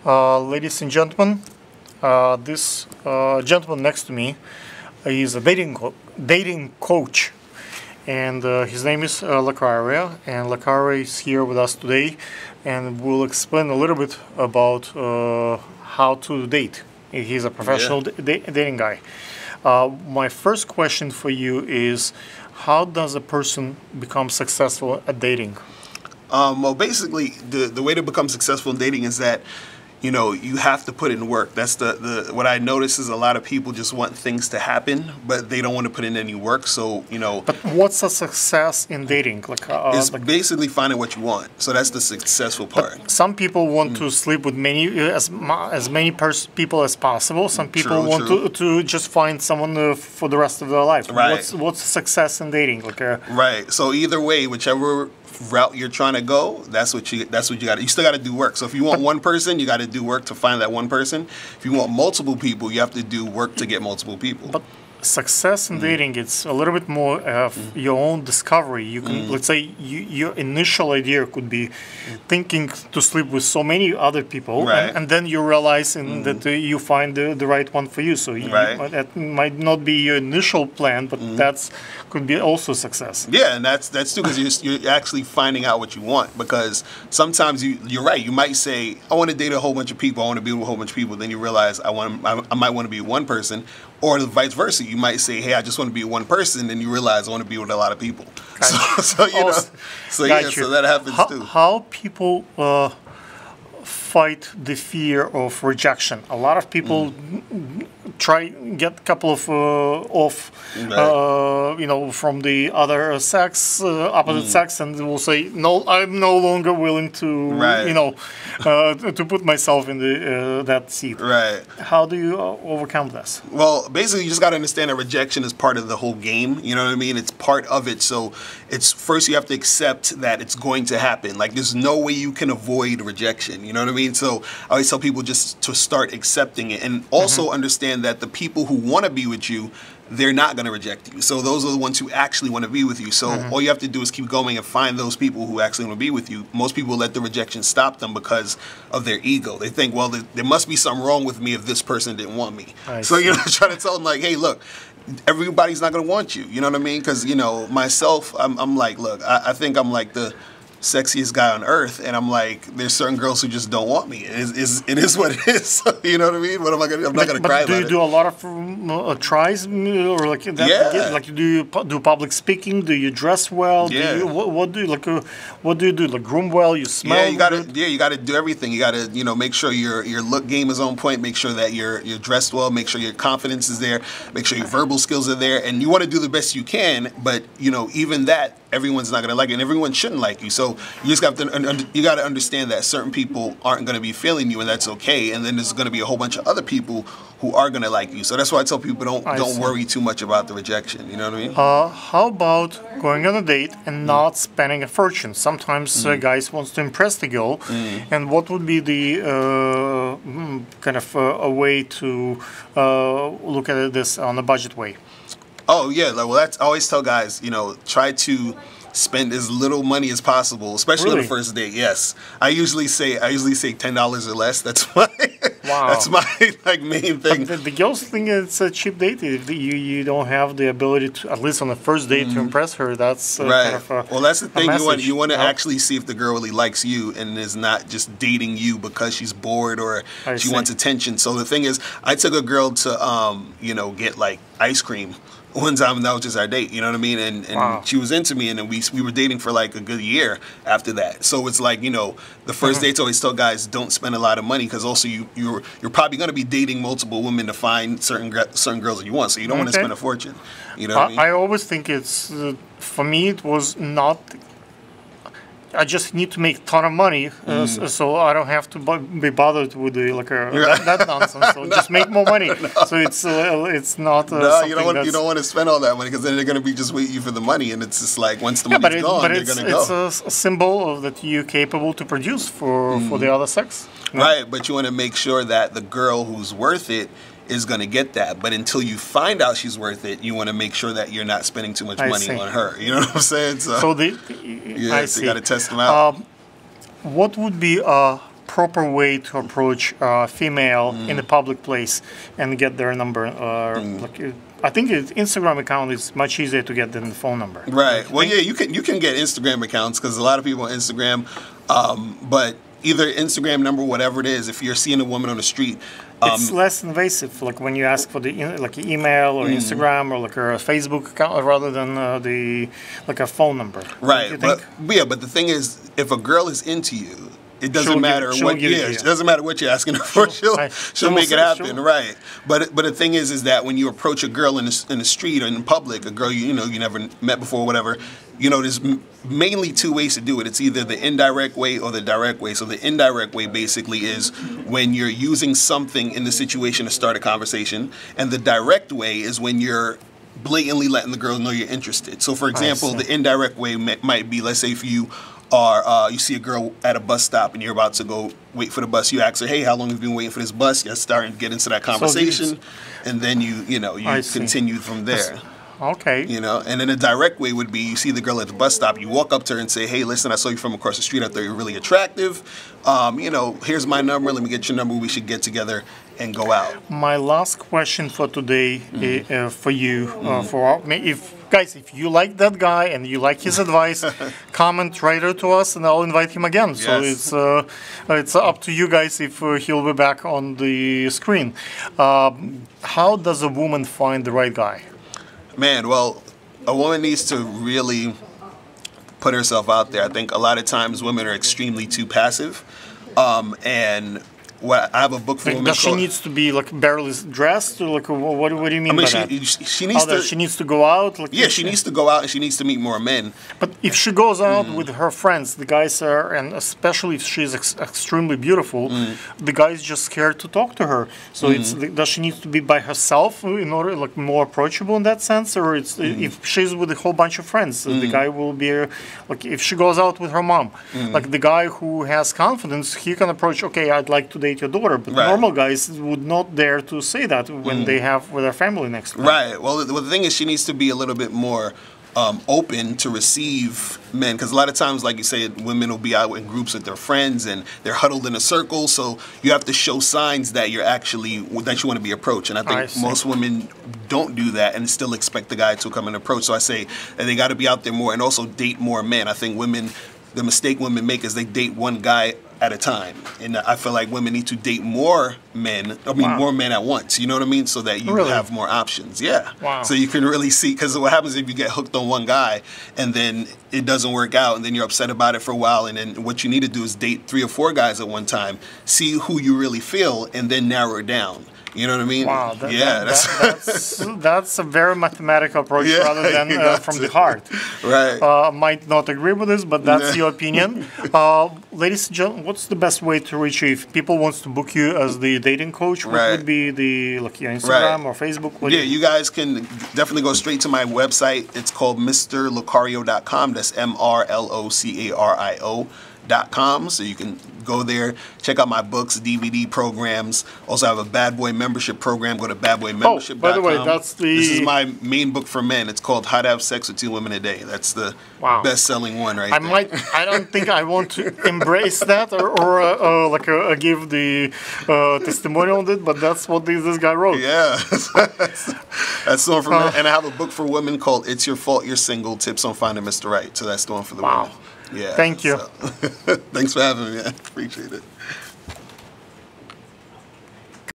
Ladies and gentlemen, this gentleman next to me is a dating coach, and his name is Locario, and Locario is here with us today, and will explain a little bit about how to date. He's a professional dating guy. My first question for you is, how does a person become successful at dating? Well, basically, the way to become successful in dating is that, you know, you have to put in work. That's what I notice is a lot of people just want things to happen, but they don't want to put in any work. So, you know. But what's a success in dating? It's basically finding what you want. So that's the successful part. But some people want to sleep with as many people as possible. Some people want to just find someone for the rest of their life. Right. What's success in dating? Right. So either way, whichever route you're trying to go, that's what you got. You still got to do work. So if you want one person, you got to do work to find that one person. If you want multiple people, you have to do work to get multiple people. But success in dating, it's a little bit more of your own discovery. You can, let's say, your initial idea could be thinking to sleep with so many other people, right. and then you realize that you find the right one for you. So that might not be your initial plan, but that's could be also success. Yeah, and that's too, because you're actually finding out what you want. Because sometimes you're right. You might say, I want to date a whole bunch of people. I want to be with a whole bunch of people. Then you realize I might want to be with one person. Or vice versa, you might say, "Hey, I just want to be with one person," and you realize I want to be with a lot of people. So that happens too. How people fight the fear of rejection? A lot of people get a couple of from the other sex, opposite sex, and will say, "No, I'm no longer willing to, to put myself in that seat." Right. How do you overcome this? Well, basically, you just got to understand that rejection is part of the whole game. You know what I mean? It's part of it. So it's first you have to accept that it's going to happen. Like, there's no way you can avoid rejection. You know what I mean? So I always tell people just to start accepting it, and also understand that the people who want to be with you, they're not going to reject you. So those are the ones who actually want to be with you. So all you have to do is keep going and find those people who actually want to be with you. Most people let the rejection stop them because of their ego. They think, well, there must be something wrong with me if this person didn't want me. So, you know, try to tell them, like, hey, look, everybody's not going to want you. You know what I mean? Because, you know, myself, I'm like, look, I think I'm like the sexiest guy on earth, and I'm like, there's certain girls who just don't want me. It is what it is. You know what I mean? What am I gonna? I'm not gonna cry about it. Do you do a lot of tries, or like that? Yeah. Like, do you do public speaking? Do you dress well? Yeah. What do you like? What do you do? Like, groom well? You smell? Yeah, you gotta do everything. You gotta, you know, make sure your look game is on point. Make sure that you're dressed well. Make sure your confidence is there. Make sure your verbal skills are there. And you want to do the best you can. But, you know, even that, everyone's not gonna like it, and everyone shouldn't like you. So you just got to understand that certain people aren't going to be feeling you, and that's okay. And then there's going to be a whole bunch of other people who are going to like you. So that's why I tell people don't worry too much about the rejection. You know what I mean? How about going on a date and not spending a fortune? Sometimes guys wants to impress the girl, and what would be the kind of a way to look at this on a budget way? Oh yeah, well, I always tell guys, you know, try to spend as little money as possible, especially on the first date. Yes, I usually say $10 or less. That's my that's my main thing. But the girls think it's a cheap date. If you don't have the ability to, at least on the first date, to impress her. That's right. Kind of well, that's the thing. You want to actually see if the girl really likes you and is not just dating you because she's bored or she wants attention. So the thing is, I took a girl to get like ice cream one time, and that was just our date, you know what I mean? And she was into me, and then we were dating for like a good year after that. So it's like, you know, the first dates, always tell guys, don't spend a lot of money, because also you're probably going to be dating multiple women to find certain girls that you want, so you don't want to spend a fortune. You know what I mean? I always think it's, for me, it was not... I just need to make a ton of money, so I don't have to be bothered with that nonsense. So just make more money. So it's not. No, you don't want to spend all that money, because then they're going to be just waiting you for the money, and it's just like once the money's gone, you're going to go. It's a symbol of that you're capable to produce for the other sex. Right, but you want to make sure that the girl who's worth it is going to get that. But until you find out she's worth it, you want to make sure that you're not spending too much money on her. You know what I'm saying? So you got to test them out. What would be a proper way to approach a female in a public place and get their number? I think Instagram account is much easier to get than the phone number. Right. Well, yeah, you can get Instagram accounts because a lot of people on Instagram, but either Instagram number, whatever it is, if you're seeing a woman on the street. It's less invasive, like when you ask for the email or Instagram or like a Facebook account, rather than like a phone number. Right, but the thing is, if a girl is into you, it doesn't matter what. Yeah, it doesn't matter what you're asking her for. She'll make it happen, right? But the thing is that when you approach a girl in the street or in public, a girl you never met before, or whatever, there's mainly two ways to do it. It's either the indirect way or the direct way. So the indirect way basically is when you're using something in the situation to start a conversation, and the direct way is when you're blatantly letting the girl know you're interested. So for example, the indirect way might be, let's say if you you see a girl at a bus stop and you're about to go wait for the bus, you ask her, hey, how long have you been waiting for this bus? You're starting to get into that conversation, and then you continue from there. Okay. And then a direct way would be you see the girl at the bus stop, you walk up to her and say, hey, listen, I saw you from across the street. I thought you were really attractive. Here's my number. Let me get your number. We should get together and go out. My last question for today for you, if you like that guy and you like his advice, comment right to us and I'll invite him again. Yes. So it's up to you guys if he'll be back on the screen. How does a woman find the right guy? Man, well, a woman needs to really put herself out there. I think a lot of times women are extremely too passive, and I have a book for women. Does she needs to be like barely dressed, or like what do you mean by that? She needs to. She needs to go out. She needs to go out and she needs to meet more men. But if she goes out with her friends, the guys are, and especially if she's extremely beautiful, the guys just scared to talk to her. So does she need to be by herself in order like more approachable in that sense, or if she's with a whole bunch of friends, the guy will be like if she goes out with her mom, like the guy who has confidence, he can approach. Okay, I'd like to date your daughter, but normal guys would not dare to say that when they have with their family next to them. Right. Well, the thing is, she needs to be a little bit more open to receive men, because a lot of times, like you said, women will be out in groups with their friends and they're huddled in a circle. So you have to show signs that you want to be approached. And I think most women don't do that and still expect the guy to come and approach. So I say that they got to be out there more and also date more men. I think the mistake women make is they date one guy at a time, and I feel like women need to date more men. More men at once. You know what I mean? So that you have more options. Yeah. Wow. So you can really see, because what happens if you get hooked on one guy and then it doesn't work out, and then you're upset about it for a while, and then what you need to do is date 3 or 4 guys at one time, see who you really feel, and then narrow it down. You know what I mean? Wow. That's a very mathematical approach rather than from the heart. Right. Might not agree with this, but that's your opinion. Ladies and gentlemen, what's the best way to reach you? If people wants to book you as the dating coach, what would be your Instagram or Facebook? You guys can definitely go straight to my website. It's called MrLocario.com. That's MrLocario.com. So you can go there, check out my books, DVD programs. Also have a Bad Boy membership program. Go to badboymembership.com. By the way, this is my main book for men. It's called How to Have Sex with 2 Women a Day. That's the best-selling one right there. I don't think I want to embrace that or give the testimonial on it, but that's what this guy wrote. Yeah. That's the one for men. And I have a book for women called It's Your Fault You're Single, Tips on Finding Mr. Right. So that's the one for the women. Yeah. Thank you. Thanks for having me. I appreciate it.